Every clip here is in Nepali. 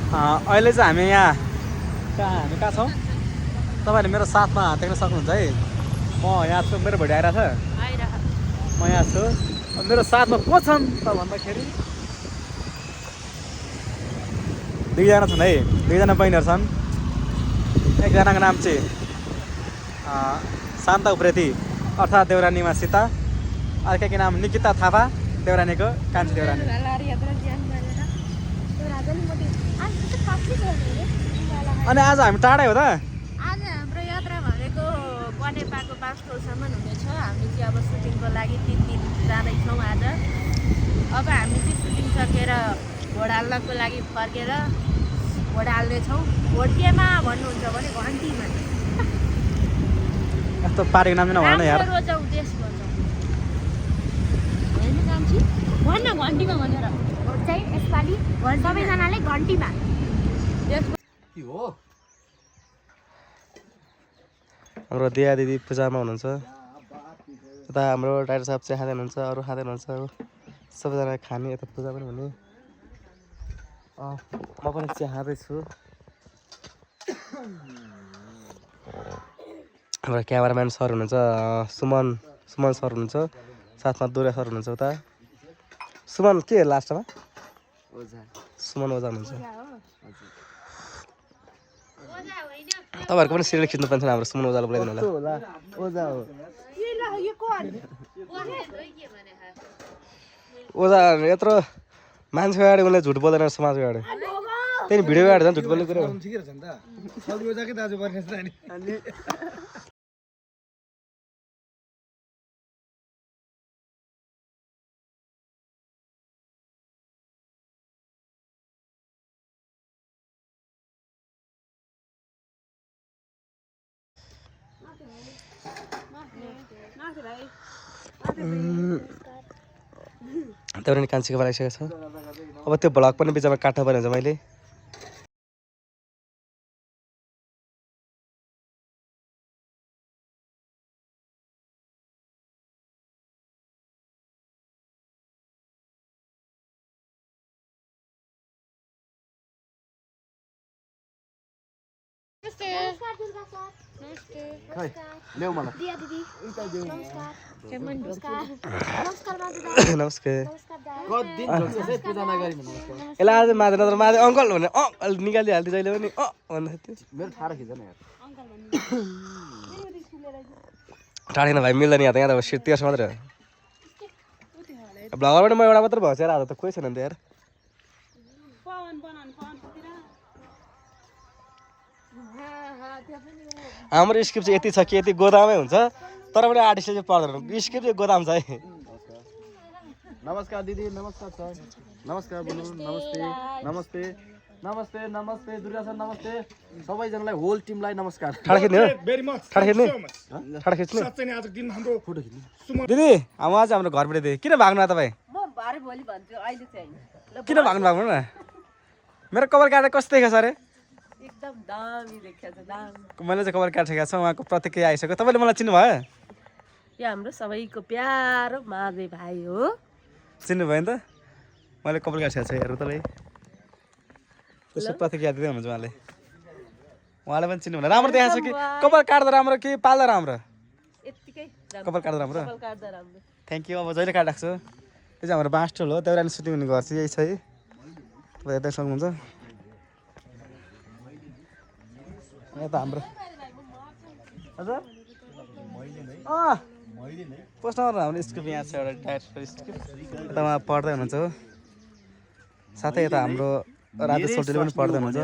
अहिले चाहिँ हामी यहाँ कहाँ छौँ तपाईँहरूले मेरो साथमा देख्न सक्नुहुन्छ है म यहाँ छु मेरो भोलि आइरहेको छ म यहाँ छु मेरो साथमा को छन् त भन्दाखेरि दुईजना छन् है दुईजना बहिनीहरू छन् एकजनाको नाम चाहिँ शान्ता उप्रेती अर्थात् देउरानीमा सीता अर्काको नाम निकिता थापा देउरानीको कान्छी देउरानी अनि आज हामी टाढै हो त आज हाम्रो यात्रा भनेको बनेपाको 5 ठोलसम्म हुनेछ हामी चाहिँ अब सुटिङको लागि 3 दिन जाँदैछौँ आज अब हामी चाहिँ सुटिङ सकेर भोट हाल्नको लागि फर्केर भोट हाल्नेछौँ भोट केमा भन्नुहुन्छ भने घन्टीमा यस्तो पार्टीको नाम नभन यार रोजाउँ देश बचाउँ होइन कान्छी भन्न घन्टीमा भनेर भोट चाहिँ यसपालि सबैजनाले घन्टीमा के हो हाम्रो दिया दिदी पूजामा हुनुहुन्छ यता हाम्रो डाक्टर साहब चाहिँ खाँदै हुनुहुन्छ अरू खाँदै हुनुहुन्छ अब सबैजना खाने यता पूजा पनि हुने म पनि चिया खाँदैछु हाम्रो क्यामेराम्यान सर हुनुहुन्छ सुमन सर हुनुहुन्छ साथमा दुर्गा सर हुनुहुन्छ उता सुमन के लास्टमा सुमन ओझा हुनुहुन्छ तपाईँहरूको पनि सिरियल खिच्नु पर्छ हाम्रो सुमन ओझालाई बोलाइदिनु होला ओझा यत्रो मान्छे अगाडि उसले झुट बोल्दैन समाजको अगाडि त्यही भिडियो अगाडि झन् झुट बोल्ने कुरो देउरानी कान्छीको बनाइसकेको छ अब त्यो भ्लग पनि बिचमा काट्नु पर्ने हुन्छ मैले नमस्कार यसलाई आज माधे नत्र माधे अङ्कल भने निकालिहाल्थ्यो जहिले पनि भन्दै मेरो टाढेन भाइ मिल्दैन यहाँ त तेर्स मात्रै हो भ्लगर पनि म एउटा मात्र भएको छ आज त कोही छैन नि त यार हाम्रो स्क्रिप्ट चाहिँ यति छ कि यति गोदामै हुन्छ तर पनि आर्टिस्टले चाहिँ पर्दैन स्क्रिप्ट चाहिँ गोदाम छ है नमस्कार दिदी नमस्कार सर नमस्कार बोल्नु नमस्ते नमस्ते नमस्ते नमस्ते दुर्गा सर नमस्ते सबैजनालाई होल टिमलाई नमस्कार ठाडा खिच्ने दिदी हम आज हाम्रो घरबाट दिदी किन भाग्नु तपाईँ किन भाग्नु भएको न मेरो कभर काटेर कस्तो देखेको छ अरे एकदम दामी देखेको छ दामी मैले चाहिँ कभर काटेको छ उहाँको प्रतिक्रिया आइसक्यो तपाईँले मलाई चिन्नु भयो यो हाम्रो सबैको प्यारो माधे भाइ हो चिन्नु भयो नि त मैले कपाल काटेको छ हेर्नु तपाईँ त्यसको प्रतिक्रिया दिँदै हुनुहुन्छ उहाँले पनि चिन्नु भयो राम्रो देखाएको छ कि कपाल काट्दा राम्रो कि पाल्दा राम्रो यतिकै कपाल काट्दा राम्रो राम्रो थ्याङ्क यू अब जहिले काटिरहेको छु यो चाहिँ हाम्रो बास्टल हो देउरानी सुटिङ हुने घर चाहिँ यही छ है तपाईँ हेर्दै सक्नुहुन्छ यता हाम्रो हजुर पोस्टमा हाम्रो स्क्रिप्ट यहाँ छ एउटा डाइरेक्टर स्क्रिप्ट यता उहाँ पढ्दै हुनुहुन्छ हो साथै यता हाम्रो राजेश सोल्टीले पनि पढ्दै हुनुहुन्छ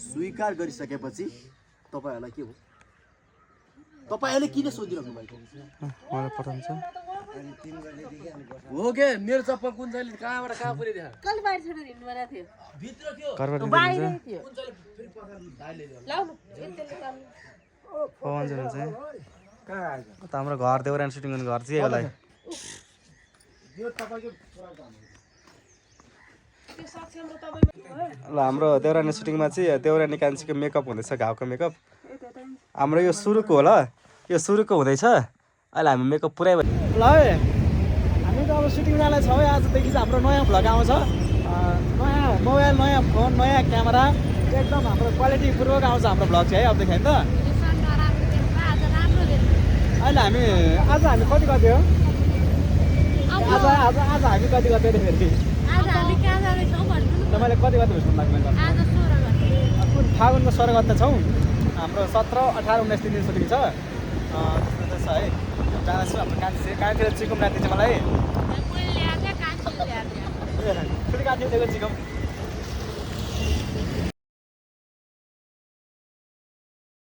स्वीकार गरिसकेपछि तपाईँहरूलाई के हो तपाईँहरूले किन सोधिरहनु भएको उहाँले पठाउँछ हो के मेरो चप्पल कुन चाहिँ कहाँबाट कहाँ पुर्याइदियो कल बाहिर छोडेर हिँड्नु भनेको थियो भित्र के हो घरबाट बाहिरै थियो लाउनु पवन चाहिँ हुन्छ त हाम्रो घर देउरानी सुटिङ गर्ने घर चाहिँ होला ल हाम्रो देउरानी सुटिङमा चाहिँ देउरानी कान्छीको मेकअप हुँदैछ घाउको मेकअप हाम्रो यो सुरुको होला यो सुरुको हुँदैछ अहिले हामी मेकअप पुरै ल है हामी त अब सुटिङ जाँदै छौँ है आजदेखि चाहिँ हाम्रो नयाँ भ्लग आउँछ नयाँ मोबाइल नयाँ फोन नयाँ क्यामेरा एकदम हाम्रो क्वालिटीपूर्वक आउँछ हाम्रो भ्लग चाहिँ है अबदेखि होइन त अहिले हामी कति गते हो आज आज आज हामी कति गते अरे फेरि तपाईँले कति गते भेट्नु लाग्नु कुन फागुनको 16 गते छौँ हाम्रो 17, 18, 19 दिन सुटिङ छ त्यस्तो छ है जाँदैछु हाम्रो कहाँतिर चिकुम राखिदिन्छ मलाई ठुली काँठी दिएको चिकुम